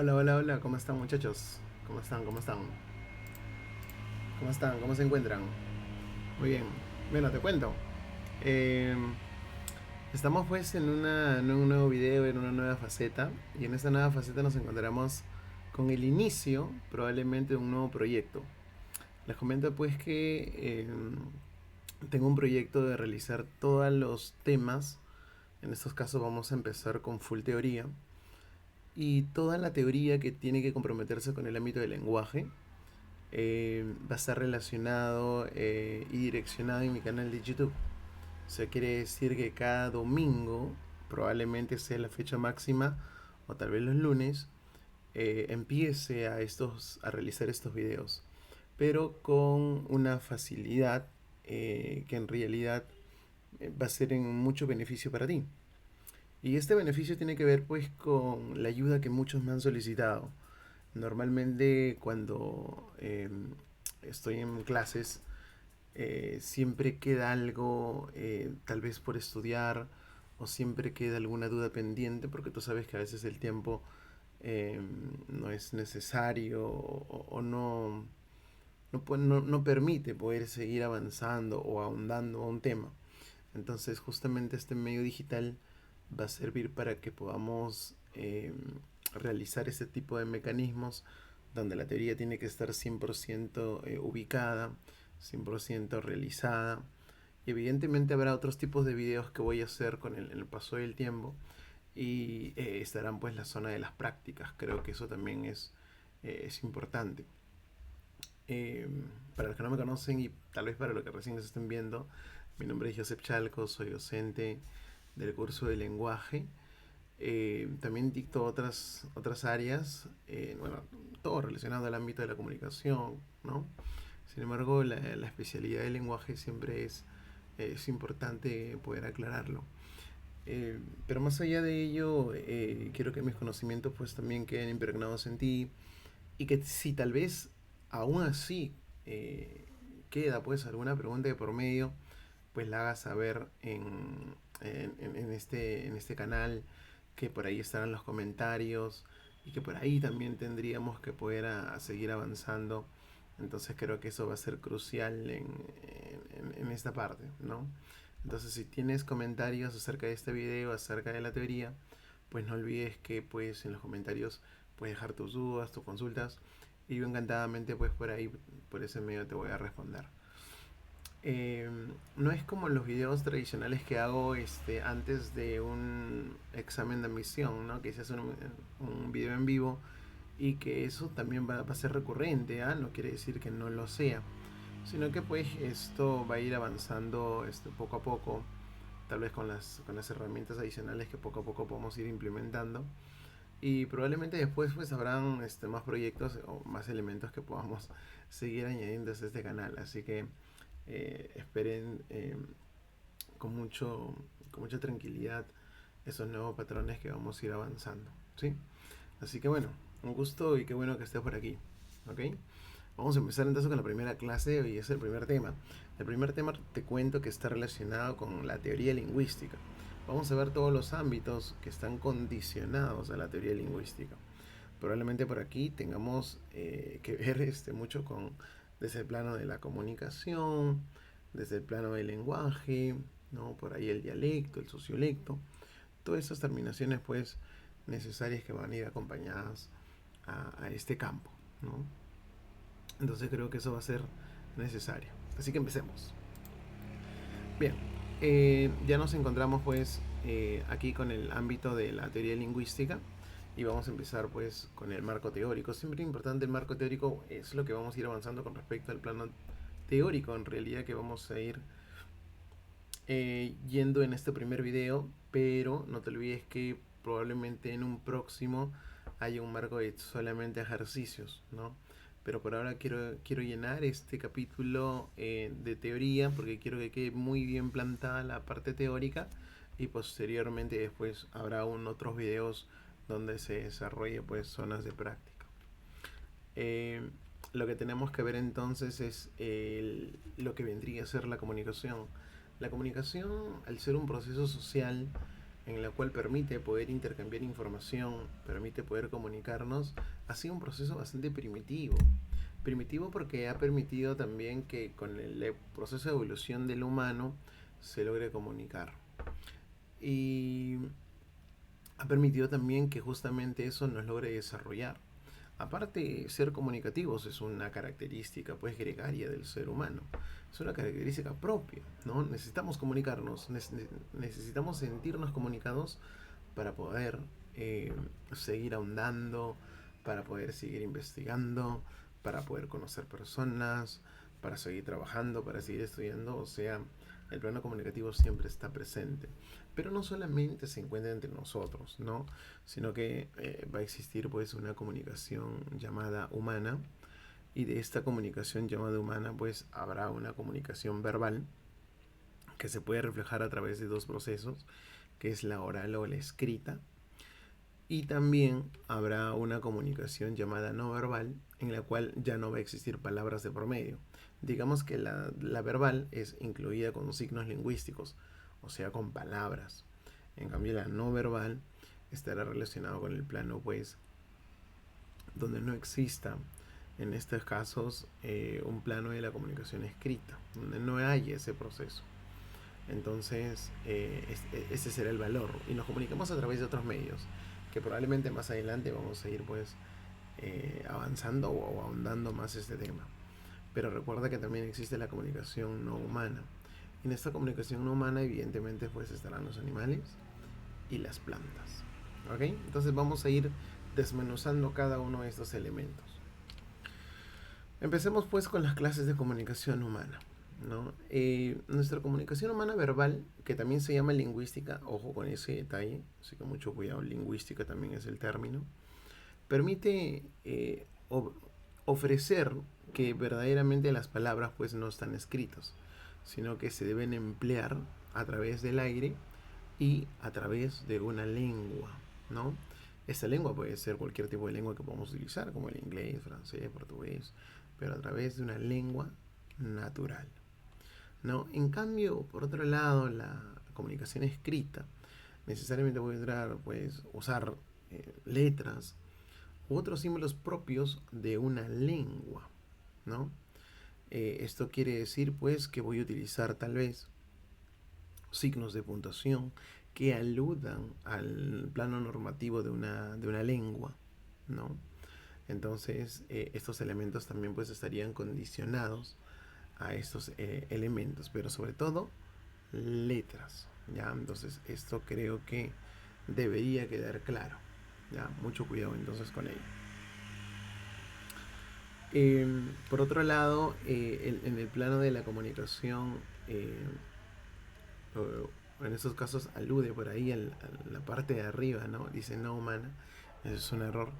Hola, hola, hola, ¿cómo están muchachos? ¿Cómo están? ¿Cómo están? ¿Cómo están? ¿Cómo se encuentran? Muy bien. Bueno, te cuento. Eh, Estamos pues en un nuevo video, en una nueva faceta. Y en esta nueva faceta nos encontramos con el inicio, probablemente, de un nuevo proyecto. Les comento pues que tengo un proyecto de realizar todos los temas. En estos casos vamos a empezar con full teoría. Y toda la teoría que tiene que comprometerse con el ámbito del lenguaje va a estar relacionado y direccionado en mi canal de YouTube. O sea, quiere decir que cada domingo, probablemente sea la fecha máxima, o tal vez los lunes, empiece a realizar estos videos. Pero con una facilidad que en realidad va a ser en mucho beneficio para ti. Y este beneficio tiene que ver pues con la ayuda que muchos me han solicitado. Normalmente cuando estoy en clases siempre queda algo tal vez por estudiar o siempre queda alguna duda pendiente porque tú sabes que a veces el tiempo eh, no es necesario o no permite poder seguir avanzando o ahondando a un tema. Entonces justamente este medio digital va a servir para que podamos realizar este tipo de mecanismos donde la teoría tiene que estar 100% ubicada, 100% realizada. Y evidentemente habrá otros tipos de videos que voy a hacer con el paso del tiempo y estarán pues la zona de las prácticas. Creo que eso también es importante. Eh, para los que no me conocen y tal vez para los que recién nos estén viendo, mi nombre es Josep Chalco, soy docente del curso de lenguaje. También dicto otras áreas, bueno, todo relacionado al ámbito de la comunicación, ¿no? Sin embargo, la especialidad del lenguaje siempre es importante poder aclararlo. Pero más allá de ello, quiero que mis conocimientos pues también queden impregnados en ti y que si tal vez aún así eh, queda pues alguna pregunta de por medio, pues la hagas saber en este canal, que por ahí estarán los comentarios y que por ahí también tendríamos que poder seguir avanzando. Entonces creo que eso va a ser crucial en esta parte, ¿no? Entonces si tienes comentarios acerca de este video, acerca de la teoría, pues no olvides que pues en los comentarios puedes dejar tus dudas, tus consultas y yo encantadamente pues por ahí, por ese medio te voy a responder. Eh, no es como los videos tradicionales que hago antes de un examen de admisión, ¿no? Que se hace un video en vivo y que eso también va a ser recurrente, ¿ah? No quiere decir que no lo sea, sino que pues esto va a ir avanzando poco a poco, tal vez con las herramientas adicionales que poco a poco podemos ir implementando y probablemente después pues habrán más proyectos o más elementos que podamos seguir añadiendo a este canal, así que esperen con, mucho, con mucha tranquilidad esos nuevos patrones que vamos a ir avanzando, ¿sí? Así que bueno, un gusto y qué bueno que estés por aquí, ¿ok? Vamos a empezar entonces con la primera clase y es el primer tema. El primer tema te cuento que está relacionado con la teoría lingüística. Vamos a ver todos los ámbitos que están condicionados a la teoría lingüística. Probablemente por aquí tengamos que ver mucho con desde el plano de la comunicación, desde el plano del lenguaje, ¿no? Por ahí el dialecto, el sociolecto, todas esas terminaciones pues necesarias que van a ir acompañadas a este campo, ¿no? Entonces creo que eso va a ser necesario. Así que empecemos. Bien, ya nos encontramos pues aquí con el ámbito de la teoría lingüística y vamos a empezar pues con el marco teórico. Siempre importante el marco teórico es lo que vamos a ir avanzando con respecto al plano teórico en realidad que vamos a ir yendo en este primer video, pero no te olvides que probablemente en un próximo haya un marco de solamente ejercicios, ¿no? Pero por ahora quiero llenar este capítulo de teoría porque quiero que quede muy bien plantada la parte teórica y posteriormente después habrá otros videos donde se desarrolle pues zonas de práctica. Eh, lo que tenemos que ver entonces es lo que vendría a ser la comunicación. La comunicación, al ser un proceso social, en la cual permite poder intercambiar información, permite poder comunicarnos, ha sido un proceso bastante primitivo. Primitivo porque ha permitido también que con el proceso de evolución del humano se logre comunicar. Y ha permitido también que justamente eso nos logre desarrollar. Aparte, ser comunicativos es una característica pues gregaria del ser humano. Es una característica propia, ¿no? Necesitamos comunicarnos, necesitamos sentirnos comunicados para poder seguir ahondando, para poder seguir investigando, para poder conocer personas, para seguir trabajando, para seguir estudiando. O sea, el plano comunicativo siempre está presente. Pero no solamente se encuentra entre nosotros, ¿no? Sino que va a existir pues una comunicación llamada humana, y de esta comunicación llamada humana pues habrá una comunicación verbal que se puede reflejar a través de dos procesos, que es la oral o la escrita, y también habrá una comunicación llamada no verbal, en la cual ya no va a existir palabras de promedio. Digamos que la verbal es incluida con signos lingüísticos, o sea, con palabras. En cambio, la no verbal estará relacionado con el plano, pues, donde no exista, en estos casos, un plano de la comunicación escrita, donde no hay ese proceso. Entonces, ese será el valor. Y nos comunicamos a través de otros medios, que probablemente más adelante vamos a ir, pues, avanzando o ahondando más este tema. Pero recuerda que también existe la comunicación no humana. En esta comunicación no humana, evidentemente, pues estarán los animales y las plantas. ¿Ok? Entonces vamos a ir desmenuzando cada uno de estos elementos. Empecemos pues con las clases de comunicación humana, ¿no? Nuestra comunicación humana verbal, que también se llama lingüística, ojo con ese detalle, así que mucho cuidado, lingüística también es el término, permite ofrecer que verdaderamente las palabras pues no están escritas, sino que se deben emplear a través del aire y a través de una lengua, ¿no? Esta lengua puede ser cualquier tipo de lengua que podamos utilizar, como el inglés, francés, portugués, pero a través de una lengua natural, ¿no? En cambio, por otro lado, la comunicación escrita necesariamente puede entrar, pues, usar letras u otros símbolos propios de una lengua, ¿no? Esto quiere decir, pues, que voy a utilizar tal vez signos de puntuación que aludan al plano normativo de una lengua, ¿no? Entonces, estos elementos también pues estarían condicionados a estos elementos, pero sobre todo letras, ¿ya? Entonces, esto creo que debería quedar claro, ¿ya? Mucho cuidado entonces con ello. Por otro lado, en el plano de la comunicación, en estos casos alude por ahí a la parte de arriba, ¿no? Dice no humana, eso es un error.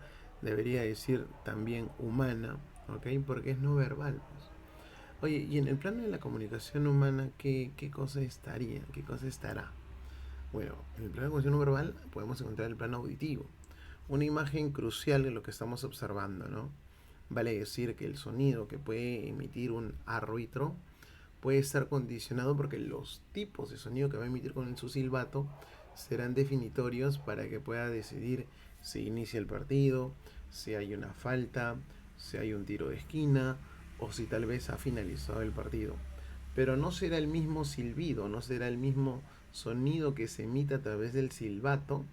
Debería decir también humana, ¿ok? Porque es no verbal, pues. Oye, y en el plano de la comunicación humana, ¿qué cosa estaría? ¿Qué cosa estará? Bueno, en el plano de comunicación no verbal podemos encontrar el plano auditivo, una imagen crucial de lo que estamos observando, ¿no? Vale decir que el sonido que puede emitir un árbitro puede estar condicionado porque los tipos de sonido que va a emitir con su silbato serán definitorios para que pueda decidir si inicia el partido, si hay una falta, si hay un tiro de esquina o si tal vez ha finalizado el partido. Pero no será el mismo silbido, no será el mismo sonido que se emite a través del silbato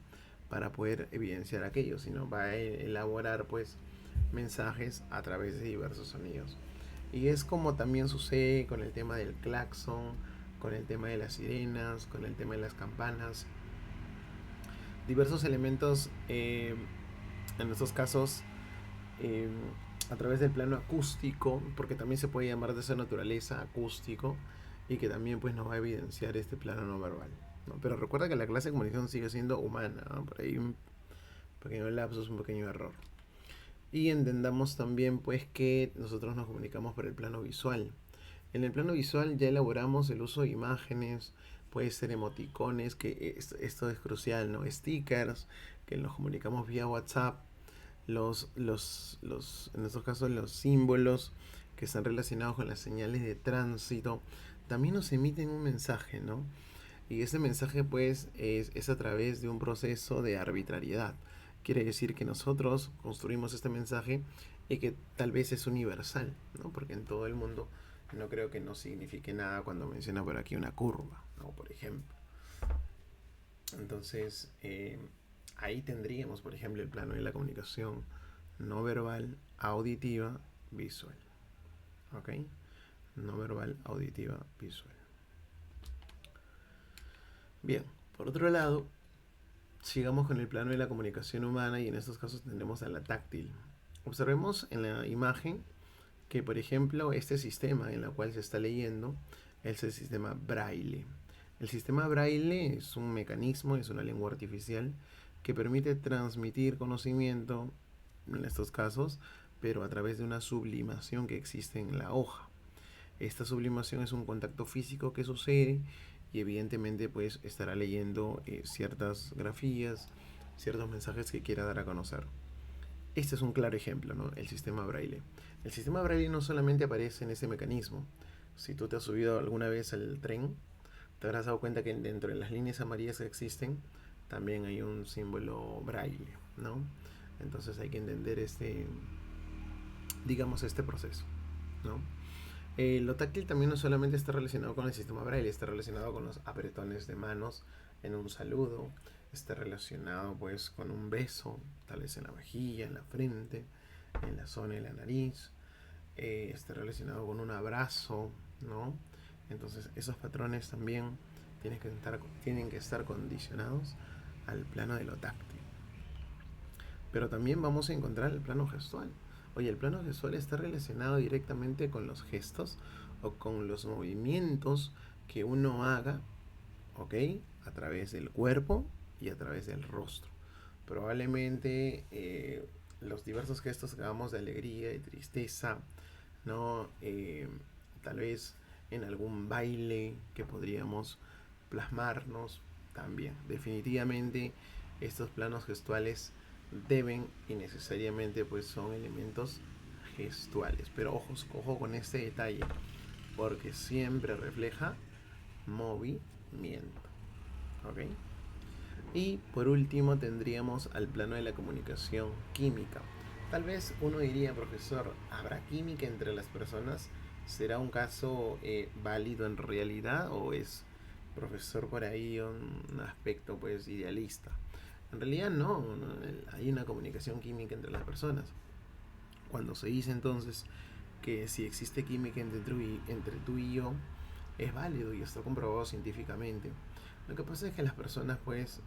para poder evidenciar aquello, sino va a elaborar pues mensajes a través de diversos sonidos. Y es como también sucede con el tema del claxon, con el tema de las sirenas, con el tema de las campanas. Diversos elementos, en estos casos, eh, a través del plano acústico, porque también se puede llamar de esa naturaleza acústico, y que también pues nos va a evidenciar este plano no verbal, ¿no? Pero recuerda que la clase de comunicación sigue siendo humana, ¿no? Por ahí un pequeño lapsus, un pequeño error. Y entendamos también pues que nosotros nos comunicamos por el plano visual. En el plano visual ya elaboramos el uso de imágenes, puede ser emoticones, que esto es crucial, ¿no? Stickers, que nos comunicamos vía WhatsApp, en estos casos los símbolos que están relacionados con las señales de tránsito, también nos emiten un mensaje, ¿no? Y ese mensaje pues es a través de un proceso de arbitrariedad. Quiere decir que nosotros construimos este mensaje y que tal vez es universal, ¿no? Porque en todo el mundo no creo que no signifique nada cuando menciona por aquí una curva, ¿no? Por ejemplo. Entonces, ahí tendríamos, por ejemplo, el plano de la comunicación no verbal, auditiva, visual. ¿Ok? No verbal, auditiva, visual. Bien, por otro lado, sigamos con el plano de la comunicación humana y en estos casos tendremos a la táctil. Observemos en la imagen que, por ejemplo, este sistema en el cual se está leyendo es el sistema Braille. El sistema Braille es un mecanismo, es una lengua artificial que permite transmitir conocimiento, en estos casos, pero a través de una sublimación que existe en la hoja. Esta sublimación es un contacto físico que sucede y evidentemente pues estará leyendo ciertas grafías, ciertos mensajes que quiera dar a conocer. Este es un claro ejemplo, ¿no? El sistema Braille. El sistema Braille no solamente aparece en ese mecanismo. Si tú te has subido alguna vez al tren, te habrás dado cuenta que dentro de las líneas amarillas que existen, también hay un símbolo Braille, ¿no? Entonces hay que entender digamos, este proceso, ¿no? Lo táctil también no solamente está relacionado con el sistema Braille, está relacionado con los apretones de manos en un saludo, está relacionado pues con un beso, tal vez en la mejilla, en la frente, en la zona de la nariz, está relacionado con un abrazo, ¿no? Entonces esos patrones también tienen que estar condicionados al plano de lo táctil. Pero también vamos a encontrar el plano gestual. Oye, el plano gestual está relacionado directamente con los gestos o con los movimientos que uno haga, ¿ok? A través del cuerpo y a través del rostro. Probablemente los diversos gestos que hagamos de alegría y tristeza, ¿no? Tal vez en algún baile que podríamos plasmarnos también. Definitivamente estos planos gestuales deben y necesariamente pues son elementos gestuales. Pero ojo con este detalle, porque siempre refleja movimiento. ¿Ok? Y por último tendríamos al plano de la comunicación química. Tal vez uno diría, profesor, ¿habrá química entre las personas? ¿Será un caso válido en realidad o es, profesor, por ahí un aspecto pues idealista? En realidad no, hay una comunicación química entre las personas. Cuando se dice entonces que si existe química entre tú y yo, es válido y está comprobado científicamente. Lo que pasa es que las personas, pues,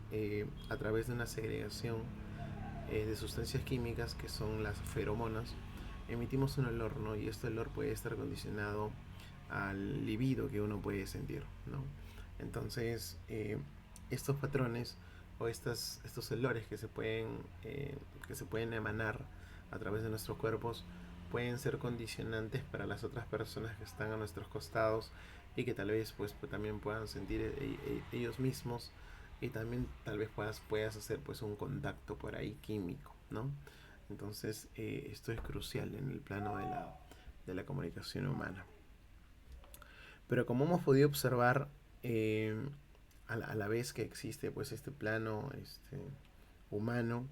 a través de una segregación de sustancias químicas que son las feromonas, emitimos un olor, ¿no? Y este olor puede estar condicionado al libido que uno puede sentir, ¿no? Entonces, estos patrones o estos olores que se pueden emanar a través de nuestros cuerpos pueden ser condicionantes para las otras personas que están a nuestros costados y que tal vez pues también puedan sentir ellos mismos y también tal vez puedas hacer pues un contacto por ahí químico, ¿no? Entonces esto es crucial en el plano de la comunicación humana. Pero como hemos podido observar, a la vez que existe pues este plano humano,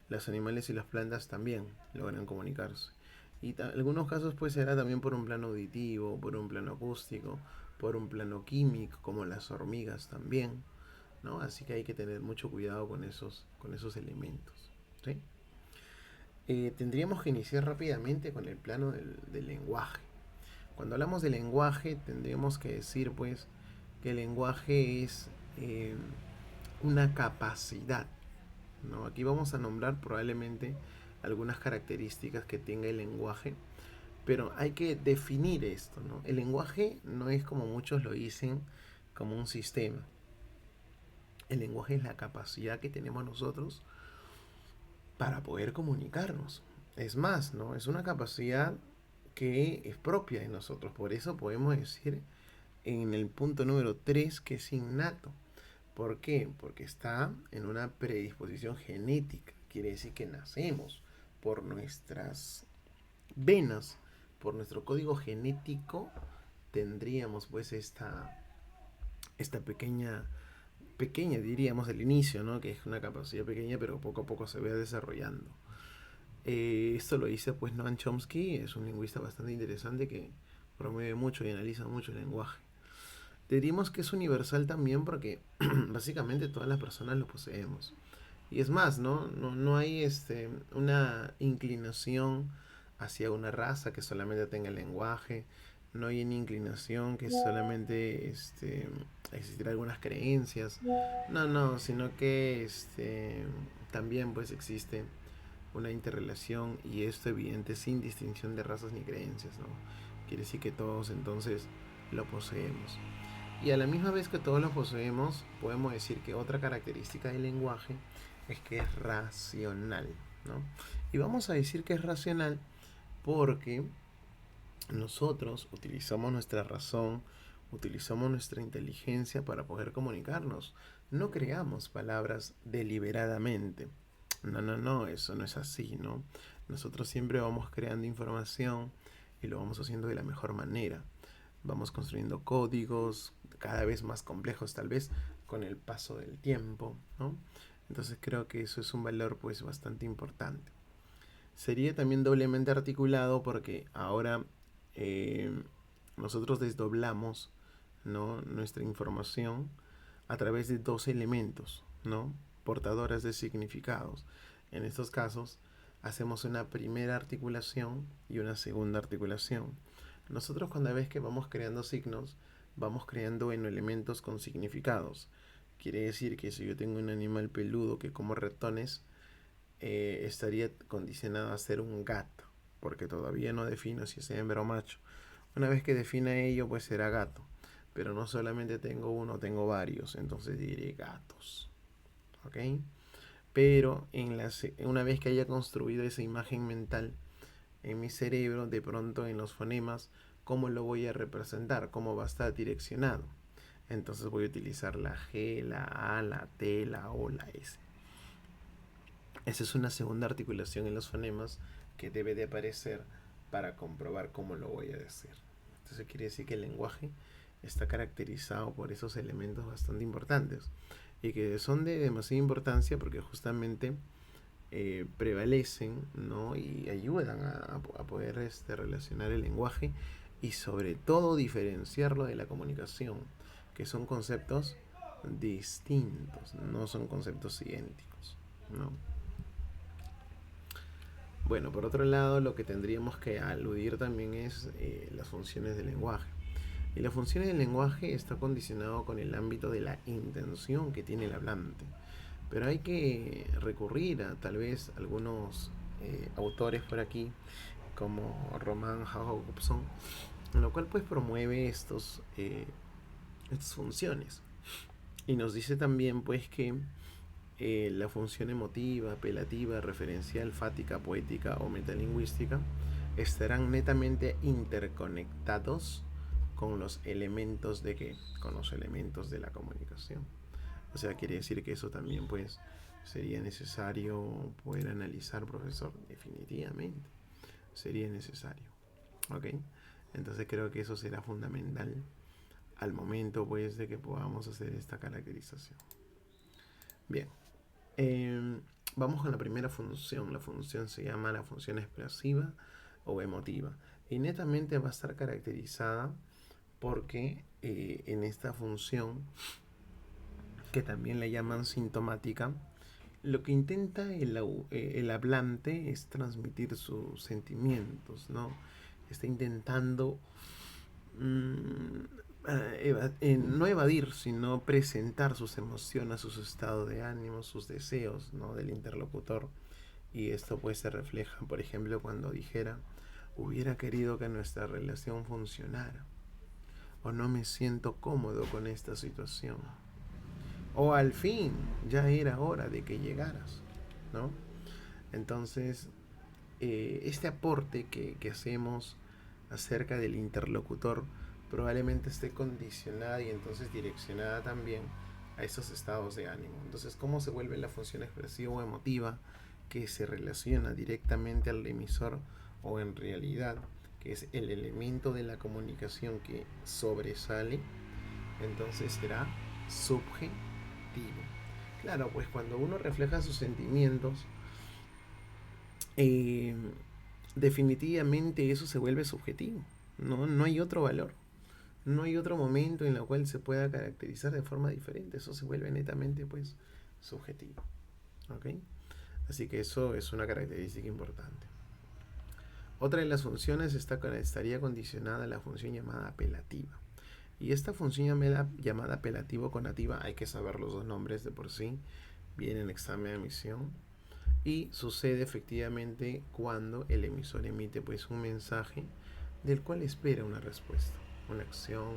los animales y las plantas también logran comunicarse. Y algunos casos pues será también por un plano auditivo, por un plano acústico, por un plano químico, como las hormigas también, ¿no? Así que hay que tener mucho cuidado con esos elementos, ¿sí? Tendríamos que iniciar rápidamente con el plano del lenguaje. Cuando hablamos de lenguaje, tendríamos que decir pues que el lenguaje es una capacidad, ¿no? Aquí vamos a nombrar probablemente algunas características que tenga el lenguaje, pero hay que definir esto, ¿no? El lenguaje no es como muchos lo dicen, como un sistema. El lenguaje es la capacidad que tenemos nosotros para poder comunicarnos. Es más, ¿no? Es una capacidad que es propia de nosotros. Por eso podemos decir en el punto número 3 que es innato. ¿Por qué? Porque está en una predisposición genética. Quiere decir que nacemos por nuestras venas, por nuestro código genético, tendríamos pues esta pequeña diríamos el inicio, ¿no? Que es una capacidad pequeña pero poco a poco se va desarrollando. Esto lo dice pues Noam Chomsky, es un lingüista bastante interesante que promueve mucho y analiza mucho el lenguaje. Diríamos que es universal también porque básicamente todas las personas lo poseemos. Y es más, no hay una inclinación hacia una raza que solamente tenga el lenguaje, no hay una inclinación que solamente existir algunas creencias, no, sino que también pues existe una interrelación y esto evidente sin distinción de razas ni creencias, ¿no? Quiere decir que todos entonces lo poseemos. Y a la misma vez que todos lo poseemos, podemos decir que otra característica del lenguaje es que es racional, ¿no? Y vamos a decir que es racional porque nosotros utilizamos nuestra razón, utilizamos nuestra inteligencia para poder comunicarnos. No creamos palabras deliberadamente. No, eso no es así, ¿no? Nosotros siempre vamos creando información y lo vamos haciendo de la mejor manera. Vamos construyendo códigos cada vez más complejos, tal vez con el paso del tiempo, ¿no? Entonces creo que eso es un valor pues bastante importante. Sería también doblemente articulado porque ahora eh, nosotros desdoblamos, ¿no?, nuestra información a través de dos elementos, ¿no?, portadoras de significados. En estos casos hacemos una primera articulación y una segunda articulación. Nosotros cada vez que vamos creando signos, vamos creando en elementos con significados. Quiere decir que si yo tengo un animal peludo que como ratones, estaría condicionado a ser un gato, porque todavía no defino si es hembra o macho. Una vez que defina ello, pues será gato. Pero no solamente tengo uno, tengo varios, entonces diré gatos. ¿Ok? Pero una vez que haya construido esa imagen mental en mi cerebro, de pronto en los fonemas, ¿cómo lo voy a representar? ¿Cómo va a estar direccionado? Entonces voy a utilizar la G, la A, la T, la O, la S. Esa es una segunda articulación en los fonemas que debe de aparecer para comprobar cómo lo voy a decir. Entonces quiere decir que el lenguaje está caracterizado por esos elementos bastante importantes y que son de demasiada importancia porque justamente prevalecen, ¿no?, y ayudan a poder relacionar el lenguaje y sobre todo diferenciarlo de la comunicación, que son conceptos distintos, no son conceptos idénticos, ¿no? Bueno, por otro lado, lo que tendríamos que aludir también es las funciones del lenguaje. Y las funciones del lenguaje está condicionado con el ámbito de la intención que tiene el hablante. Pero hay que recurrir a tal vez algunos autores por aquí, como Roman Jacobson, en lo cual pues promueve estas funciones. Y nos dice también pues que la función emotiva, apelativa, referencial, fática, poética o metalingüística estarán netamente interconectados con los elementos de qué, con los elementos de la comunicación. O sea, quiere decir que eso también pues sería necesario poder analizar, profesor, definitivamente sería necesario. ¿Ok? Entonces creo que eso será fundamental al momento pues de que podamos hacer esta caracterización. Bien, vamos con la primera función. La función se llama la función expresiva o emotiva y netamente va a estar caracterizada porque en esta función, que también la llaman sintomática, lo que intenta el hablante es transmitir sus sentimientos, ¿no? Está intentando no evadir, sino presentar sus emociones, sus estados de ánimo, sus deseos, ¿no?, del interlocutor. Y esto pues se refleja, por ejemplo, cuando dijera, hubiera querido que nuestra relación funcionara, o no me siento cómodo con esta situación, o al fin ya era hora de que llegaras, ¿no? Entonces, este aporte que hacemos acerca del interlocutor probablemente esté condicionada y entonces direccionada también a esos estados de ánimo. Entonces, ¿cómo se vuelve la función expresiva o emotiva que se relaciona directamente al emisor, o en realidad que es el elemento de la comunicación que sobresale? entonces será subjetivo. Claro, pues cuando uno refleja sus sentimientos, eh, definitivamente eso se vuelve subjetivo. No hay otro valor. No hay otro momento en el cual se pueda caracterizar de forma diferente. Eso se vuelve netamente, pues, subjetivo. ¿Ok? Así que eso es una característica importante. Otra de las funciones estaría condicionada a la función llamada apelativa. Y esta función llamada apelativo conativa, hay que saber los dos nombres de por sí, viene en examen de admisión. Y sucede efectivamente cuando el emisor emite pues un mensaje del cual espera una respuesta, una acción,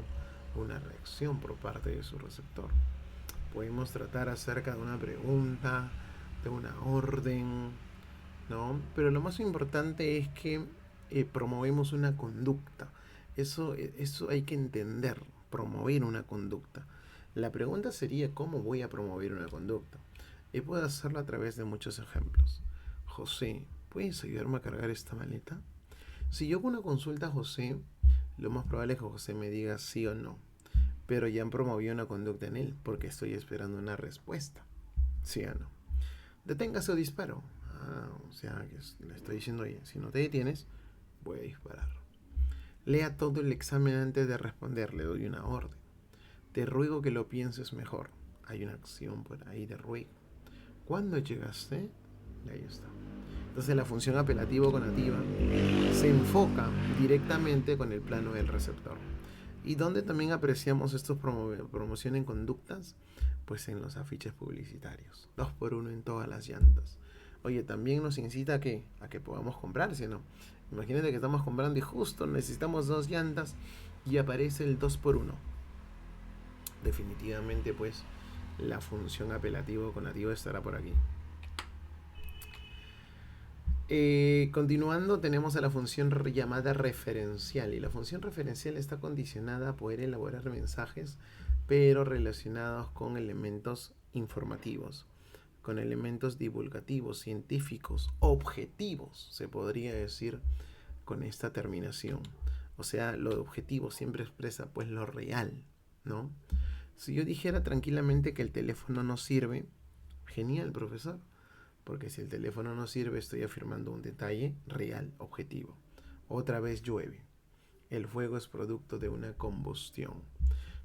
una reacción por parte de su receptor. Podemos tratar acerca de una pregunta, de una orden, ¿no? Pero lo más importante es que promovemos una conducta. Eso hay que entender, promover una conducta. La pregunta sería, ¿cómo voy a promover una conducta? Y puedo hacerlo a través de muchos ejemplos. José, ¿puedes ayudarme a cargar esta maleta? Si yo hago una consulta a José, lo más probable es que José me diga sí o no. Pero ya han promovido una conducta en él, porque estoy esperando una respuesta. ¿Sí o no? Deténgase o disparo. O sea, que le estoy diciendo, oye, si no te detienes, voy a disparar. Lea todo el examen antes de responder, le doy una orden. Te ruego que lo pienses mejor. Hay una acción por ahí de ruego. ¿Cuándo llegaste? Y ahí está. Entonces la función apelativo-conativa se enfoca directamente con el plano del receptor. ¿Y dónde también apreciamos estos promoción en conductas? Pues en los afiches publicitarios. 2x1 en todas las llantas. Oye, también nos incita a que podamos comprar, ¿sí o no? Imagínate que estamos comprando y justo necesitamos 2 llantas y aparece el 2x1. Definitivamente, pues, la función apelativo-conativa estará por aquí. Continuando, tenemos a la función llamada referencial. Y la función referencial está condicionada a poder elaborar mensajes, pero relacionados con elementos informativos, con elementos divulgativos, científicos, objetivos, se podría decir con esta terminación. O sea, lo objetivo siempre expresa pues lo real, ¿no? Si yo dijera tranquilamente que el teléfono no sirve, genial, profesor. Porque si el teléfono no sirve, estoy afirmando un detalle real, objetivo. Otra vez llueve. El fuego es producto de una combustión.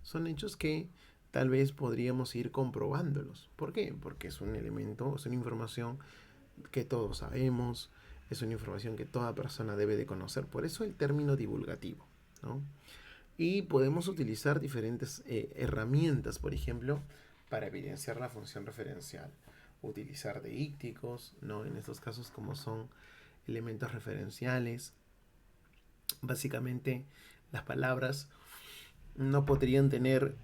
Son hechos que tal vez podríamos ir comprobándolos. ¿Por qué? Porque es un elemento, es una información que todos sabemos, es una información que toda persona debe de conocer. Por eso el término divulgativo, ¿no? Y podemos utilizar diferentes herramientas, por ejemplo, para evidenciar la función referencial. Utilizar deícticos, ¿no? En estos casos como son elementos referenciales. Básicamente las palabras no podrían tener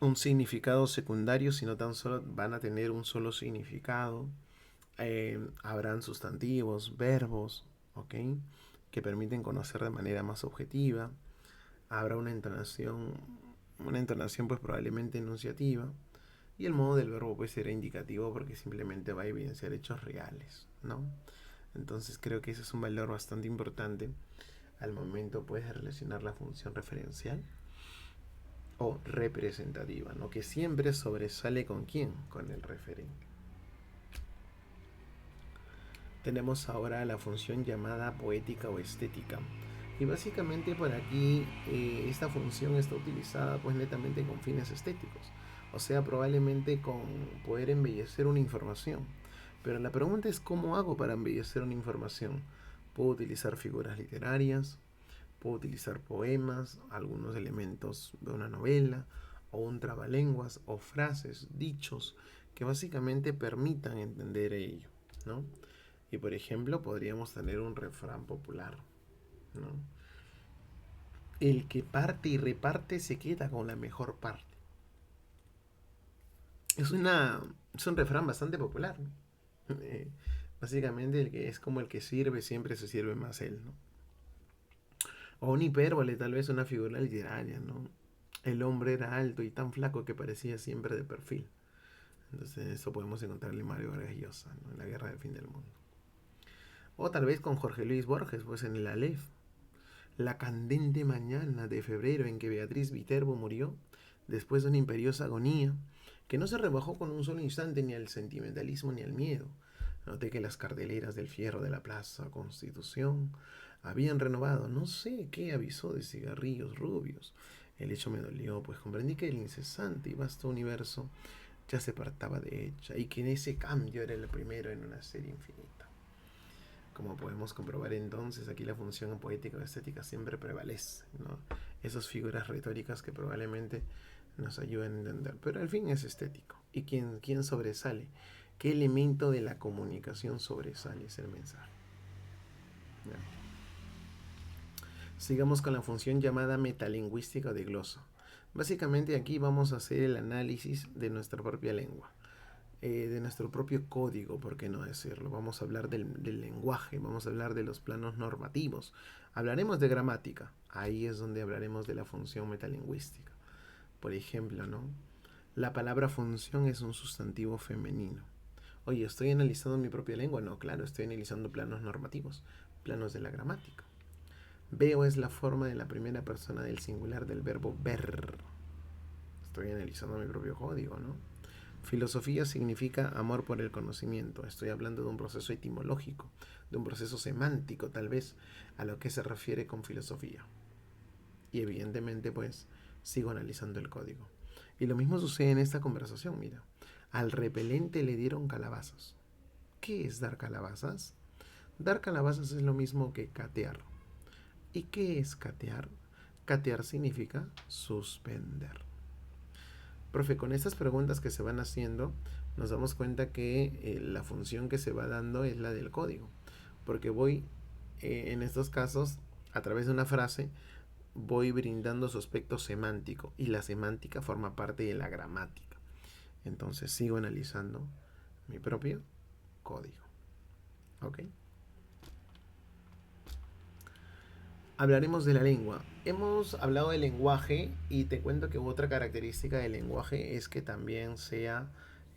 un significado secundario, sino tan solo van a tener un solo significado. Habrán sustantivos, verbos, ¿ok? Que permiten conocer de manera más objetiva. Habrá una entonación pues probablemente enunciativa. Y el modo del verbo pues será indicativo porque simplemente va a evidenciar hechos reales, ¿no? Entonces creo que ese es un valor bastante importante al momento pues de relacionar la función referencial o representativa, ¿no? Que siempre sobresale ¿con quién? Con el referente. Tenemos ahora la función llamada poética o estética. Y básicamente por aquí esta función está utilizada pues netamente con fines estéticos. O sea, probablemente con poder embellecer una información. Pero la pregunta es ¿cómo hago para embellecer una información? Puedo utilizar figuras literarias, puedo utilizar poemas, algunos elementos de una novela, o un trabalenguas, o frases, dichos, que básicamente permitan entender ello, ¿no? Y por ejemplo, podríamos tener un refrán popular, ¿no? El que parte y reparte se queda con la mejor parte. Es, una, es un refrán bastante popular, ¿no? Básicamente el que es como el que sirve, siempre se sirve más él, ¿no? O un hipérbole, tal vez una figura literaria, ¿no? El hombre era alto y tan flaco que parecía siempre de perfil. Entonces eso podemos encontrarle en Mario Vargas Llosa, ¿no? En la Guerra del Fin del Mundo. O tal vez con Jorge Luis Borges, pues en el Aleph. La candente mañana de febrero en que Beatriz Viterbo murió, después de una imperiosa agonía, que no se rebajó con un solo instante ni al sentimentalismo ni al miedo. Noté que las carteleras del fierro de la Plaza Constitución habían renovado no sé qué aviso de cigarrillos rubios. El hecho me dolió, pues comprendí que el incesante y vasto universo ya se apartaba de ella y que en ese cambio era el primero en una serie infinita. Como podemos comprobar entonces, aquí la función poética o estética siempre prevalece, ¿no? Esas figuras retóricas que probablemente nos ayudan a entender, pero al fin es estético. ¿Y quién sobresale? ¿Qué elemento de la comunicación sobresale? Es el mensaje. ¿Ya? Sigamos con la función llamada metalingüística de glosa. Básicamente aquí vamos a hacer el análisis de nuestra propia lengua, de nuestro propio código, por qué no decirlo. Vamos a hablar del lenguaje, vamos a hablar de los planos normativos. Hablaremos de gramática, ahí es donde hablaremos de la función metalingüística. Por ejemplo, ¿no? La palabra función es un sustantivo femenino. Oye, ¿estoy analizando mi propia lengua? No, claro, estoy analizando planos normativos, planos de la gramática. Veo es la forma de la primera persona del singular del verbo ver. Estoy analizando mi propio código, ¿no? Filosofía significa amor por el conocimiento. Estoy hablando de un proceso etimológico, de un proceso semántico, tal vez, a lo que se refiere con filosofía. Y evidentemente, pues, sigo analizando el código. Y lo mismo sucede en esta conversación, mira. Al repelente le dieron calabazas. ¿Qué es dar calabazas? Dar calabazas es lo mismo que catear. ¿Y qué es catear? Catear significa suspender. Profe, con estas preguntas que se van haciendo, nos damos cuenta que la función que se va dando es la del código. Porque voy, en estos casos, a través de una frase, voy brindando su aspecto semántico. Y la semántica forma parte de la gramática. Entonces sigo analizando mi propio código. ¿Ok? Hablaremos de la lengua. Hemos hablado del lenguaje y te cuento que otra característica del lenguaje es que también sea,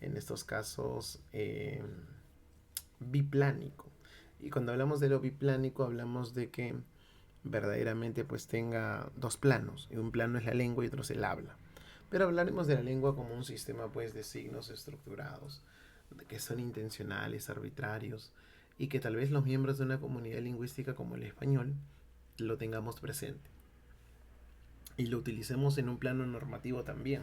en estos casos, biplánico. Y cuando hablamos de lo biplánico hablamos de que verdaderamente pues tenga dos planos. Y un plano es la lengua y otro es el habla. Pero hablaremos de la lengua como un sistema pues de signos estructurados, que son intencionales, arbitrarios, y que tal vez los miembros de una comunidad lingüística como el español lo tengamos presente y lo utilicemos en un plano normativo también,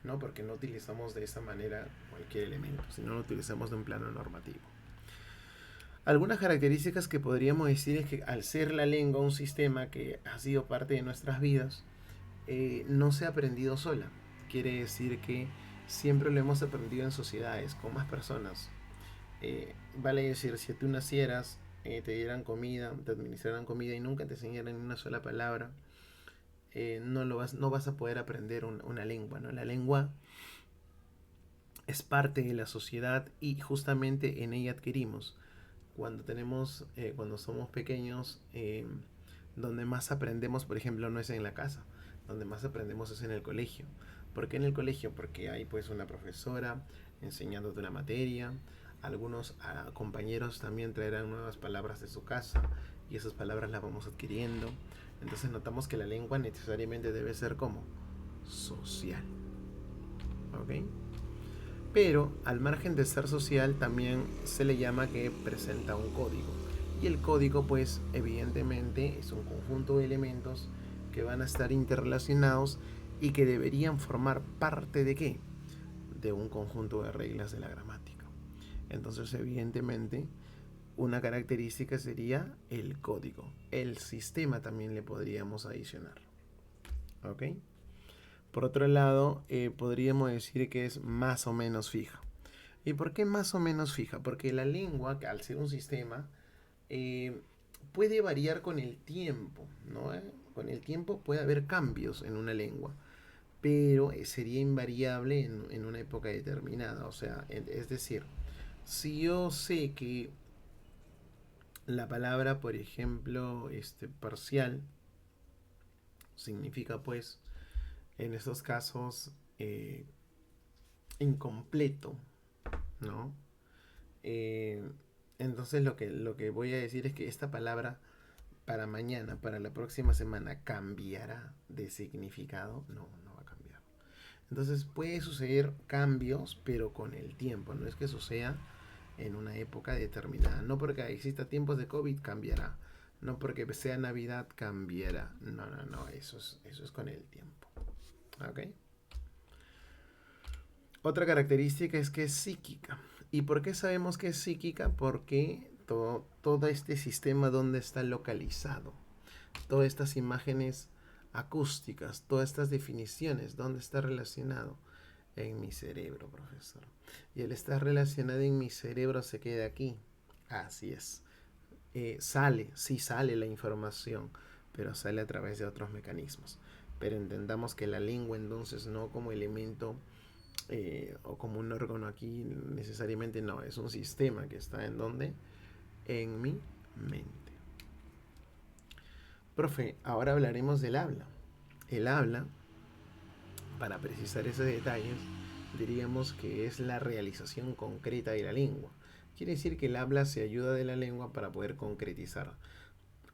¿no? Porque no utilizamos de esa manera cualquier elemento, sino lo utilizamos de un plano normativo. Algunas características que podríamos decir es que al ser la lengua un sistema que ha sido parte de nuestras vidas, no se ha aprendido sola. Quiere decir que siempre lo hemos aprendido en sociedades, con más personas. Vale decir, si tú nacieras, te dieran comida, te administraran comida y nunca te enseñaran ni una sola palabra, no vas a poder aprender una lengua, ¿no? La lengua es parte de la sociedad y justamente en ella adquirimos. Cuando somos pequeños, donde más aprendemos, por ejemplo, no es en la casa, donde más aprendemos es en el colegio. ¿Por qué en el colegio? Porque hay pues una profesora enseñándote una materia, algunos compañeros también traerán nuevas palabras de su casa y esas palabras las vamos adquiriendo. Entonces notamos que la lengua necesariamente debe ser como social. ¿Ok? Pero al margen de ser social también se le llama que presenta un código. Y el código pues evidentemente es un conjunto de elementos que van a estar interrelacionados y que deberían formar parte de qué? De un conjunto de reglas de la gramática. Entonces evidentemente una característica sería el código. El sistema también le podríamos adicionar. ¿Ok? Por otro lado, podríamos decir que es más o menos fija. ¿Y por qué más o menos fija? Porque la lengua, al ser un sistema, eh, puede variar con el tiempo, ¿no? Con el tiempo puede haber cambios en una lengua, pero sería invariable en una época determinada. O sea, es decir, si yo sé que la palabra, por ejemplo, parcial, significa pues, en estos casos, incompleto, ¿no? Eh, entonces lo que voy a decir es que esta palabra para mañana, para la próxima semana, cambiará de significado. No, no va a cambiar. Entonces puede suceder cambios, pero con el tiempo. No es que suceda en una época determinada. No porque exista tiempos de COVID cambiará. No porque sea Navidad cambiará. No, no, no. Eso es con el tiempo. ¿Ok? Otra característica es que es psíquica. ¿Y por qué sabemos que es psíquica? Porque todo este sistema donde está localizado, todas estas imágenes acústicas, todas estas definiciones, ¿dónde está relacionado? En mi cerebro, profesor. Y al estar relacionado en mi cerebro se queda aquí. Así es. Sí sale la información, pero sale a través de otros mecanismos. Pero entendamos que la lengua entonces no como elemento o como un órgano aquí necesariamente, no, es un sistema que está en donde, en mi mente. Profe, ahora hablaremos del habla. El habla, para precisar esos detalles, diríamos que es la realización concreta de la lengua. Quiere decir que el habla se ayuda de la lengua para poder concretizar.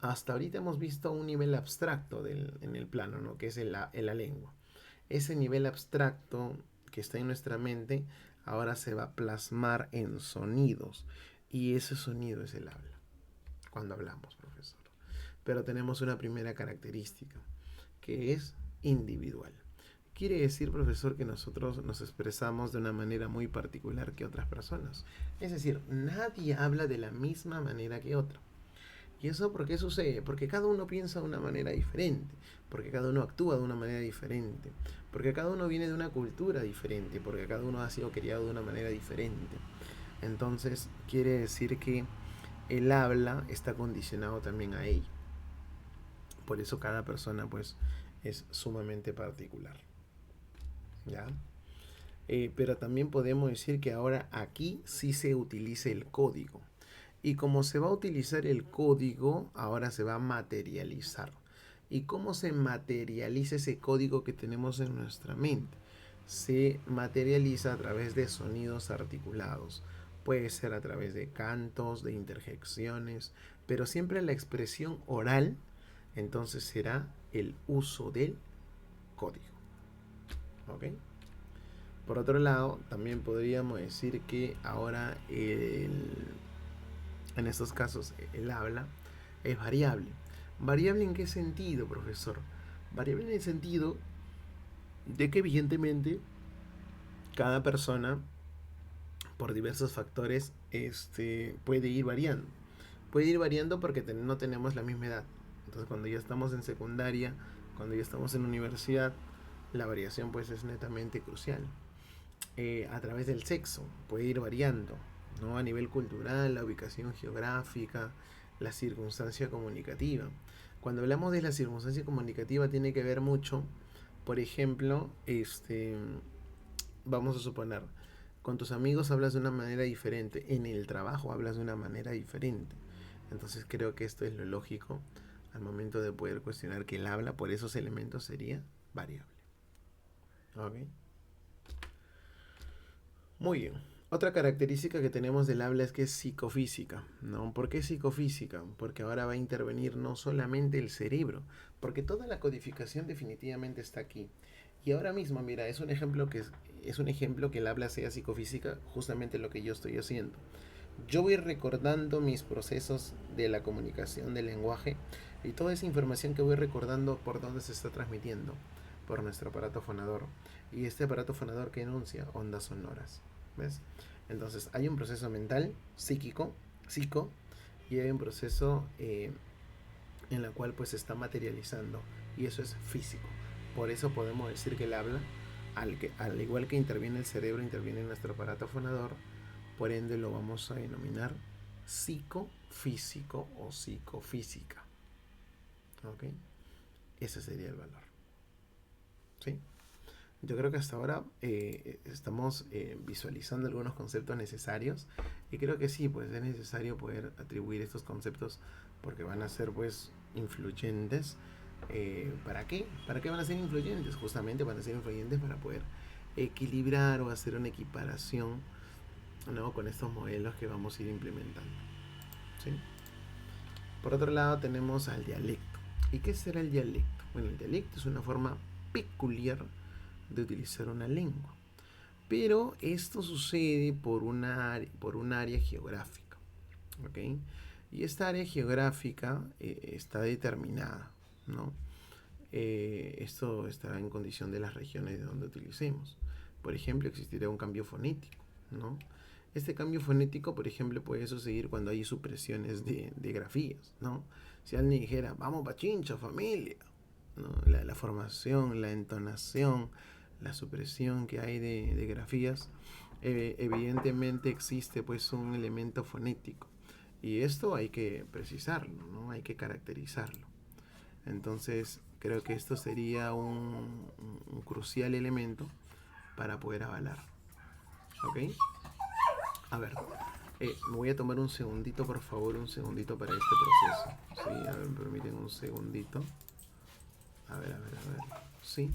Hasta ahorita hemos visto un nivel abstracto en el plano, ¿no? Que es la lengua. Ese nivel abstracto que está en nuestra mente ahora se va a plasmar en sonidos. Y ese sonido es el habla. Cuando hablamos, profesor. Pero tenemos una primera característica, que es individual. Quiere decir, profesor, que nosotros nos expresamos de una manera muy particular que otras personas. Es decir, nadie habla de la misma manera que otro. ¿Y eso por qué sucede? Porque cada uno piensa de una manera diferente, porque cada uno actúa de una manera diferente, porque cada uno viene de una cultura diferente, porque cada uno ha sido criado de una manera diferente. Entonces, quiere decir que el habla está condicionado también a ello. Por eso cada persona pues es sumamente particular. ¿Ya? Pero también podemos decir que ahora aquí sí se utiliza el código. Y como se va a utilizar el código, ahora se va a materializar. ¿Y cómo se materializa ese código que tenemos en nuestra mente? Se materializa a través de sonidos articulados. Puede ser a través de cantos, de interjecciones, pero siempre la expresión oral, entonces será el uso del código. ¿Ok? Por otro lado, también podríamos decir que ahora en estos casos el habla es variable. ¿Variable en qué sentido, profesor? Variable en el sentido de que evidentemente cada persona, por diversos factores, puede ir variando. Puede ir variando porque no tenemos la misma edad. Entonces cuando ya estamos en secundaria, cuando ya estamos en universidad, la variación pues es netamente crucial. A través del sexo puede ir variando, ¿no? A nivel cultural, la ubicación geográfica, la circunstancia comunicativa. Cuando hablamos de la circunstancia comunicativa tiene que ver mucho, por ejemplo, vamos a suponer, con tus amigos hablas de una manera diferente, en el trabajo hablas de una manera diferente. Entonces creo que esto es lo lógico al momento de poder cuestionar que el habla por esos elementos sería variable. ¿Ok? Muy bien. Otra característica que tenemos del habla es que es psicofísica, ¿no? ¿Por qué psicofísica? Porque ahora va a intervenir no solamente el cerebro, porque toda la codificación definitivamente está aquí. Y ahora mismo, mira, es un ejemplo que el habla sea psicofísica, justamente lo que yo estoy haciendo. Yo voy recordando mis procesos de la comunicación del lenguaje y toda esa información que voy recordando por dónde se está transmitiendo, por nuestro aparato fonador. Y este aparato fonador que enuncia ondas sonoras. ¿Ves? Entonces hay un proceso mental, psico, y hay un proceso en el cual pues se está materializando. Y eso es físico. Por eso podemos decir que el habla, al igual que interviene el cerebro, interviene en nuestro aparato fonador. Por ende lo vamos a denominar psicofísico o psicofísica. ¿Ok? Ese sería el valor. ¿Sí? Yo creo que hasta ahora estamos visualizando algunos conceptos necesarios y creo que sí, pues es necesario poder atribuir estos conceptos porque van a ser pues influyentes. ¿Para qué? ¿Para qué van a ser influyentes? Justamente van a ser influyentes para poder equilibrar o hacer una equiparación, ¿no? Con estos modelos que vamos a ir implementando. ¿Sí? Por otro lado tenemos al dialecto. ¿Y qué será el dialecto? Bueno, el dialecto es una forma peculiar de utilizar una lengua. Pero esto sucede por un área geográfica, ¿ok? Y esta área geográfica está determinada, ¿no? Esto estará en condición de las regiones de donde utilicemos. Por ejemplo, existirá un cambio fonético, ¿no? Este cambio fonético, por ejemplo, puede suceder cuando hay supresiones de grafías, ¿no? Si alguien dijera, vamos pachincha, familia, ¿no? La formación, la entonación, la supresión que hay de grafías, evidentemente existe pues un elemento fonético. Y esto hay que precisarlo, ¿no? Hay que caracterizarlo. Entonces, creo que esto sería un crucial elemento para poder avalar. ¿Ok? A ver, me voy a tomar un segundito, por favor, un segundito para este proceso. Sí, a ver, me permiten un segundito. A ver. Sí.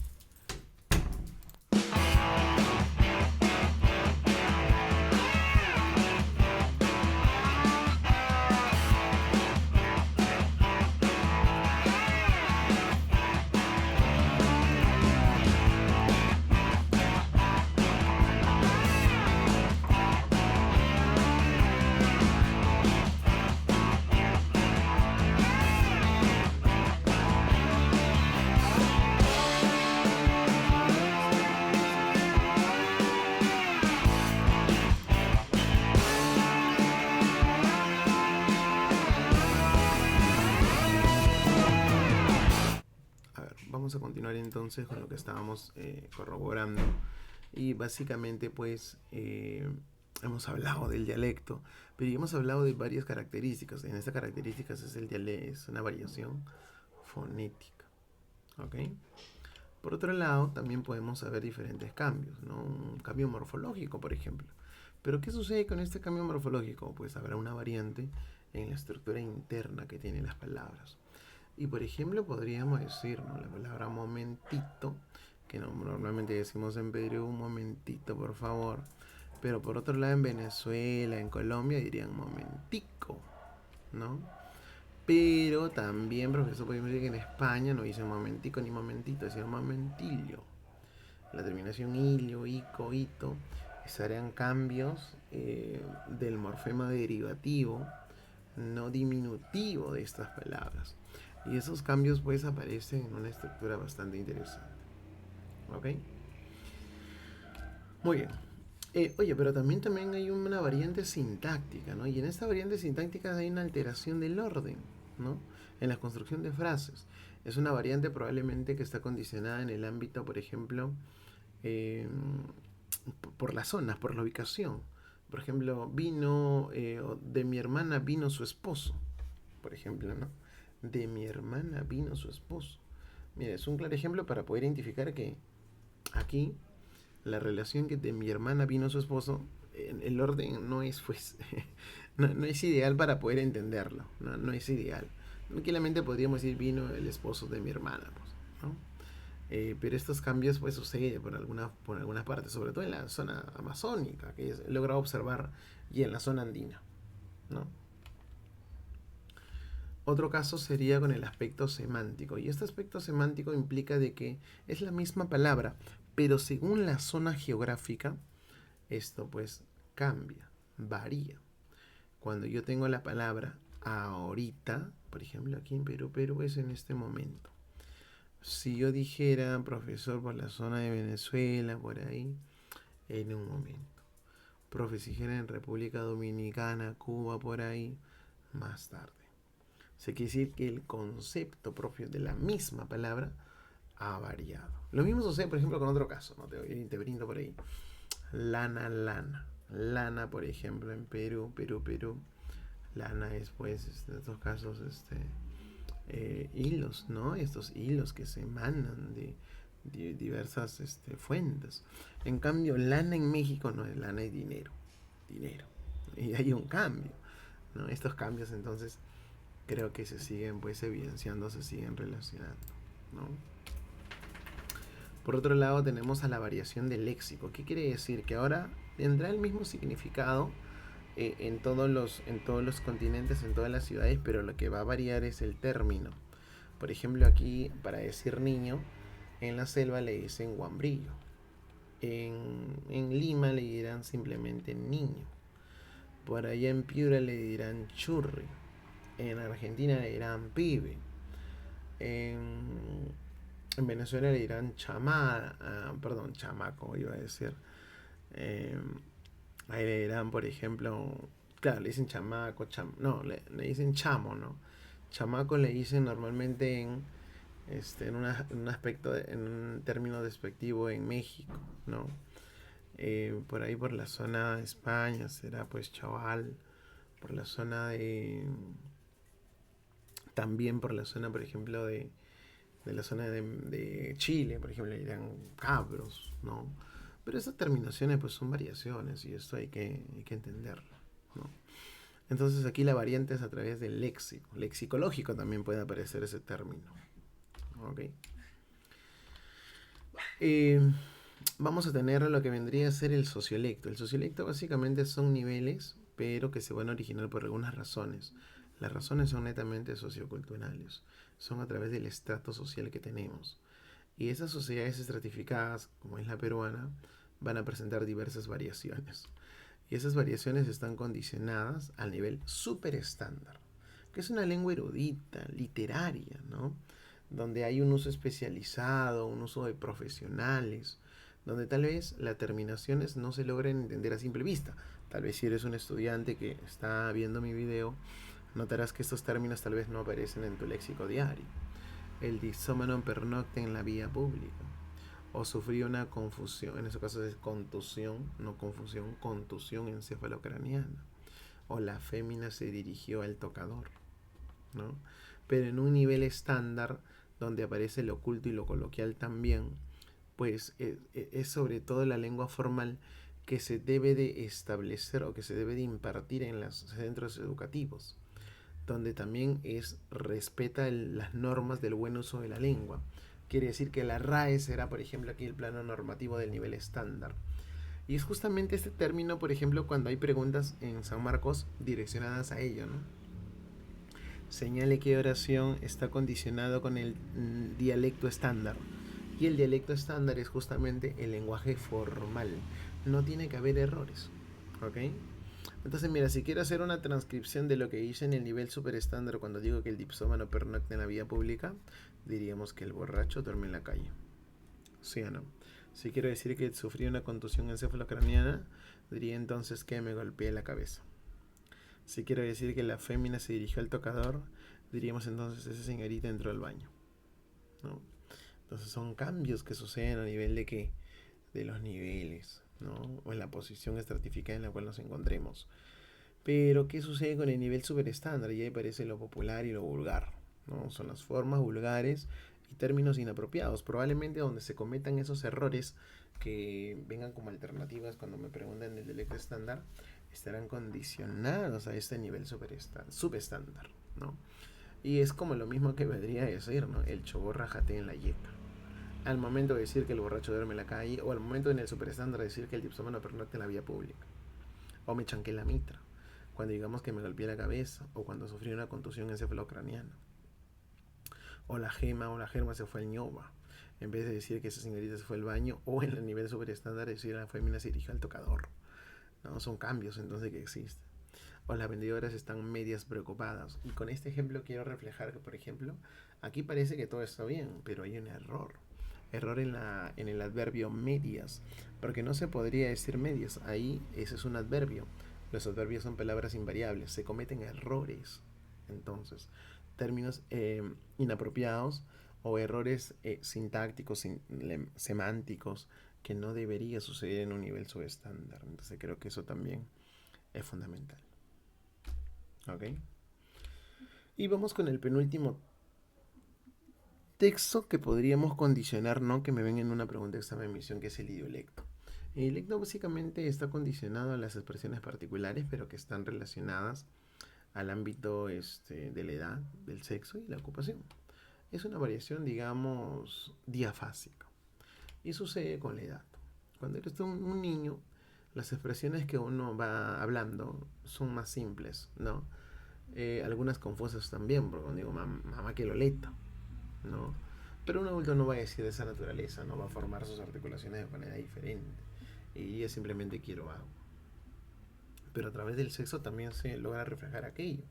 A ver, vamos a continuar entonces con lo que estábamos corroborando. Y básicamente pues hemos hablado del dialecto, pero ya hemos hablado de varias características. En estas características es el dialecto, es una variación fonética. ¿Ok? Por otro lado, también podemos saber diferentes cambios, ¿no? Un cambio morfológico, por ejemplo. Pero ¿qué sucede con este cambio morfológico? Pues habrá una variante en la estructura interna que tienen las palabras. Y por ejemplo, podríamos decir, ¿no? La palabra momentito, que normalmente decimos en Perú, un momentito, por favor. Pero por otro lado, en Venezuela, en Colombia, dirían momentico, ¿no? Pero también, profesor, podemos decir que en España no dicen momentico ni momentito, dicen momentillo. La terminación ilio, ico, ito, serán cambios del morfema derivativo, no diminutivo de estas palabras. Y esos cambios pues aparecen en una estructura bastante interesante. ¿Ok? Muy bien. Oye, pero también hay una variante sintáctica, ¿no? Y en esta variante sintáctica hay una alteración del orden, ¿no? En la construcción de frases. Es una variante probablemente que está condicionada en el ámbito, por ejemplo, eh, por las zonas, por la ubicación. Por ejemplo, de mi hermana vino su esposo, por ejemplo, ¿no? De mi hermana vino su esposo. Mira, es un claro ejemplo para poder identificar que aquí la relación que de mi hermana vino su esposo, el orden no es pues no es ideal para poder entenderlo, no es ideal. Tranquilamente podríamos decir vino el esposo de mi hermana, pues, ¿no? Pero estos cambios pues suceden por algunas partes, sobre todo en la zona amazónica, que he logrado observar, y en la zona andina, ¿no? Otro caso sería con el aspecto semántico. Y este aspecto semántico implica de que es la misma palabra, pero según la zona geográfica, esto pues cambia, varía. Cuando yo tengo la palabra ahorita, por ejemplo aquí en Perú es en este momento. Si yo dijera, profesor, por la zona de Venezuela, por ahí, en un momento. Profe, si dijera en República Dominicana, Cuba, por ahí, más tarde. Se quiere decir que el concepto propio de la misma palabra ha variado. Lo mismo sucede, por ejemplo, con otro caso, ¿no? Te brindo por ahí. Lana. Lana, por ejemplo, en Perú. Lana es, pues, en estos casos, hilos, ¿no? Estos hilos que se emanan de diversas fuentes. En cambio, lana en México no es lana, es dinero. Dinero. Y hay un cambio, ¿no? Estos cambios, entonces, creo que se siguen pues evidenciando, se siguen relacionando, ¿no? Por otro lado tenemos a la variación del léxico. ¿Qué quiere decir? Que ahora tendrá el mismo significado en todos los continentes, en todas las ciudades, pero lo que va a variar es el término. Por ejemplo, aquí para decir niño En la selva le dicen guambrillo. En Lima le dirán simplemente niño. Por allá en Piura le dirán churri. En Argentina le dirán pibe. En, en Venezuela le dirán perdón, chamaco, iba a decir. Eh, Ahí le dirán, por ejemplo, claro, le dicen chamaco, no, le dicen chamo, ¿no? Chamaco le dicen normalmente en un aspecto, en un término despectivo en México, ¿no? Por ahí por la zona de España será pues chaval, por la zona de, también por la zona, por ejemplo, de la zona de Chile, por ejemplo, le dirán cabros, ¿no? Pero esas terminaciones pues son variaciones y esto hay que entenderlo, ¿no? Entonces aquí la variante es a través del léxico. Lexicológico también puede aparecer ese término. ¿Ok? Eh, Vamos a tener lo que vendría a ser el sociolecto. El sociolecto básicamente son niveles, pero que se van a originar por algunas razones. Las razones son netamente socioculturales. Son a través del estrato social que tenemos. Y esas sociedades estratificadas, como es la peruana, van a presentar diversas variaciones. Y esas variaciones están condicionadas al nivel super estándar, que es una lengua erudita, literaria, ¿no? Donde hay un uso especializado, un uso de profesionales, donde tal vez las terminaciones no se logren entender a simple vista. Tal vez si eres un estudiante que está viendo mi video, notarás que estos términos tal vez no aparecen en tu léxico diario. El dipsómano pernocte en la vía pública. O sufrió una confusión, en ese caso es contusión, no confusión, contusión encefalocraniana. O la fémina se dirigió al tocador, ¿no? Pero en un nivel estándar, donde aparece lo oculto y lo coloquial también, pues es sobre todo la lengua formal que se debe de establecer o que se debe de impartir en los centros educativos, donde también respeta las normas del buen uso de la lengua. Quiere decir que la RAE será, por ejemplo, aquí el plano normativo del nivel estándar. Y es justamente este término, por ejemplo, cuando hay preguntas en San Marcos direccionadas a ello, ¿no? Señale qué oración está condicionado con el dialecto estándar. Y el dialecto estándar es justamente el lenguaje formal. No tiene que haber errores. ¿Ok? Entonces, mira, si quiero hacer una transcripción de lo que hice en el nivel super estándar cuando digo que el dipsómano pernocta en la vía pública, diríamos que el borracho duerme en la calle. ¿Sí o no? Si quiero decir que sufrí una contusión encefalocraniana, diría entonces que me golpeé la cabeza. Si quiero decir que la fémina se dirigió al tocador, diríamos entonces esa señorita entró al baño, ¿no? Entonces son cambios que suceden a nivel de que de los niveles, ¿no? O en la posición estratificada en la cual nos encontremos. Pero ¿qué sucede con el nivel super estándar? Y ahí aparece lo popular y lo vulgar, ¿no? Son las formas vulgares y términos inapropiados, probablemente donde se cometan esos errores que vengan como alternativas cuando me preguntan el dialecto estándar, estarán condicionados a este nivel subestándar, ¿no? Y es como lo mismo que vendría a decir, ¿no? El choborra jatea en la yeca. Al momento de decir que el borracho duerme en la calle, o al momento en el superestándar de decir que el dipsómano pernocta en la vía pública, o me chanqué la mitra, cuando digamos que me golpeé la cabeza, o cuando sufrí una contusión encefalocraniana, o la gema o la germa se fue al ñoba, en vez de decir que esa señorita se fue al baño, o en el nivel superestándar decir la fémina se dirigió al tocador, ¿no? Son cambios entonces que existen. O las vendedoras están medias preocupadas. Y con este ejemplo quiero reflejar que, por ejemplo, aquí parece que todo está bien, pero hay un error. Error en el adverbio medias, porque no se podría decir medias. Ahí ese es un adverbio. Los adverbios son palabras invariables. Se cometen errores. Entonces, términos inapropiados o errores sintácticos, semánticos, que no debería suceder en un nivel subestándar. Entonces creo que eso también es fundamental. ¿Ok? Y vamos con el penúltimo texto que podríamos condicionar, ¿no? Que me ven en una pregunta de examen de admisión, que es el idiolecto. El idiolecto básicamente está condicionado a las expresiones particulares, pero que están relacionadas al ámbito de la edad, del sexo y la ocupación. Es una variación, digamos, diafásica. Y sucede con la edad. Cuando eres un niño, las expresiones que uno va hablando son más simples, ¿no? Algunas confusas también, porque cuando digo mamá que loleta, ¿no? Pero un adulto no va a decir de esa naturaleza, no va a formar sus articulaciones de manera diferente. Y ella simplemente quiero algo. Pero a través del sexo también se logra reflejar aquello.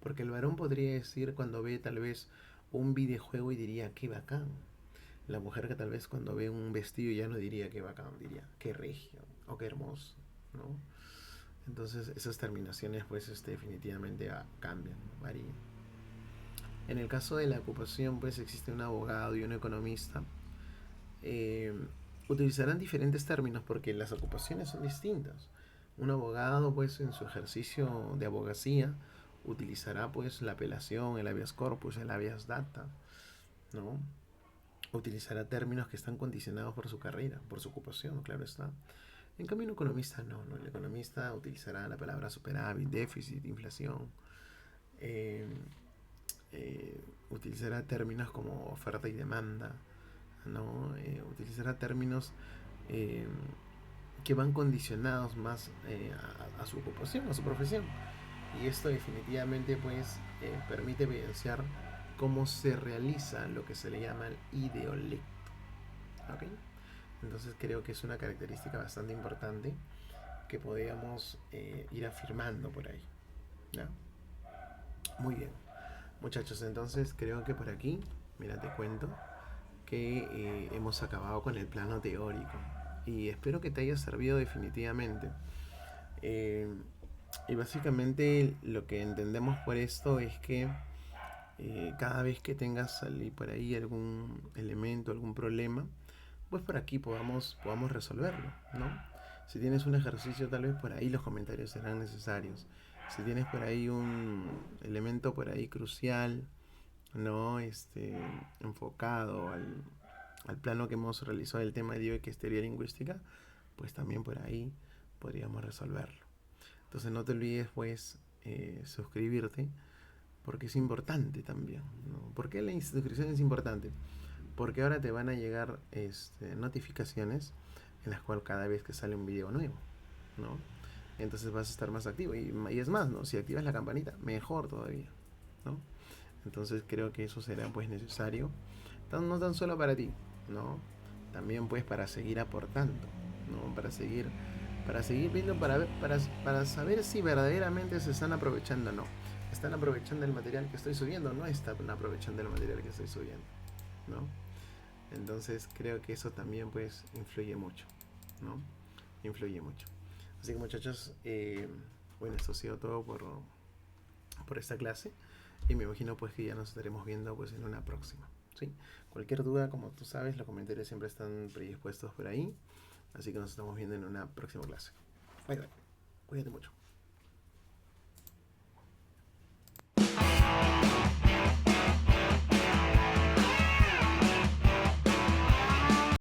Porque el varón podría decir cuando ve tal vez un videojuego y diría, qué bacán. La mujer que tal vez cuando ve un vestido ya no diría qué bacán, diría, qué regio o qué hermoso, ¿no? Entonces esas terminaciones pues definitivamente cambian, varían. En el caso de la ocupación pues existe un abogado y un economista. Eh, Utilizarán diferentes términos porque las ocupaciones son distintas. Un abogado pues en su ejercicio de abogacía utilizará pues la apelación, el habeas corpus, el habeas data, ¿no? Utilizará términos que están condicionados por su carrera, por su ocupación, claro está. En cambio, un economista no. El economista utilizará la palabra superávit, déficit, inflación. Eh, Utilizará términos como oferta y demanda, ¿no? Utilizará términos eh, que van condicionados más a su ocupación, a su profesión. Y esto definitivamente pues permite evidenciar cómo se realiza lo que se le llama el ideolecto. ¿Okay? Entonces creo que es una característica bastante importante que podríamos ir afirmando por ahí. ¿Ya? Muy bien. Muchachos, entonces creo que por aquí, mira, te cuento que hemos acabado con el plano teórico. Y espero que te haya servido definitivamente. Eh, y básicamente lo que entendemos por esto es que cada vez que tengas por ahí algún elemento, algún problema, pues por aquí podamos resolverlo, ¿no? Si tienes un ejercicio, tal vez por ahí los comentarios serán necesarios. Si tienes por ahí un elemento por ahí crucial, ¿no? Enfocado al plano que hemos realizado del tema de que es teoría lingüística, pues también por ahí podríamos resolverlo. Entonces no te olvides, pues, suscribirte, porque es importante también, ¿no? ¿Por qué la suscripción es importante? Porque ahora te van a llegar notificaciones en las cuales cada vez que sale un video nuevo, ¿no? Entonces vas a estar más activo. Y es más, ¿no? Si activas la campanita, mejor todavía, ¿no? Entonces creo que eso será pues necesario, no tan solo para ti, ¿no? También pues para seguir aportando, ¿no? Para seguir viendo, para saber si verdaderamente se están aprovechando o no. ¿Están aprovechando el material que estoy subiendo o no están aprovechando el material que estoy subiendo? ¿No? Entonces creo que eso también pues influye mucho, ¿no? Influye mucho. Así que muchachos, bueno, esto ha sido todo por esta clase y me imagino pues que ya nos estaremos viendo pues en una próxima, ¿sí? Cualquier duda, como tú sabes, los comentarios siempre están predispuestos por ahí, así que nos estamos viendo en una próxima clase. Bye bye, cuídate mucho.